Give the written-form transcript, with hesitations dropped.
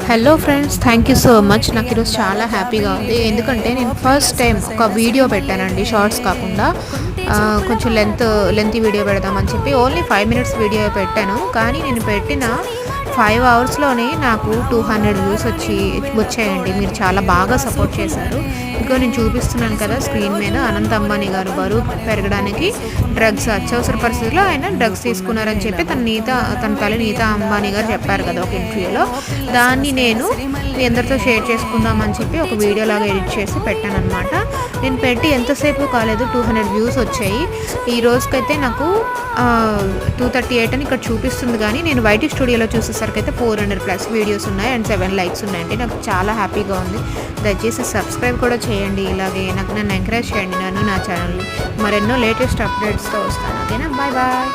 Hello friends, thank you so much. నాకు ఈరోజు చాలా హ్యాపీగా ఉంది. ఎందుకంటే నేను ఫస్ట్ టైం ఒక వీడియో పెట్టానండి, షార్ట్స్ కాకుండా. కొంచెం లెంత్ వీడియో పెడదామని చెప్పి ఓన్లీ 5 మినిట్స్ వీడియో పెట్టాను. కానీ నేను పెట్టిన 5 అవర్స్లోనే నాకు 200 వ్యూస్ వచ్చాయండి. మీరు చాలా బాగా సపోర్ట్ చేశారు. ఇంకో నేను చూపిస్తున్నాను కదా స్క్రీన్ మీద, అనంత్ అంబానీ గారు బరువు పెరగడానికి అత్యవసర పరిస్థితుల్లో ఆయన డ్రగ్స్ తీసుకున్నారని చెప్పి తన తల్లి నీతా అంబానీ గారు చెప్పారు కదా ఒక ఇంటర్వ్యూలో. దాన్ని నేను మీ అందరితో షేర్ చేసుకుందామని చెప్పి ఒక వీడియోలాగా ఎడిట్ చేసి పెట్టాను అనమాట. నేను పెట్టి ఎంతసేపు కాలేదు, 200 వ్యూస్ వచ్చాయి. ఈ రోజుకైతే నాకు 238 అని ఇక్కడ చూపిస్తుంది, కానీ నేను వైటీ స్టూడియోలో చూసేసరికి అయితే 400+ వీడియోస్ ఉన్నాయి అండ్ 7 లైక్స్ ఉన్నాయండి. నాకు చాలా హ్యాపీగా ఉంది. దయచేసి సబ్స్క్రైబ్ కూడా చేయండి. ఇలాగే నన్ను ఎంకరేజ్ చేయండి, నా ఛానల్ని. మరెన్నో లేటెస్ట్ అప్డేట్స్తో వస్తాను. ఓకేనా? Bye bye.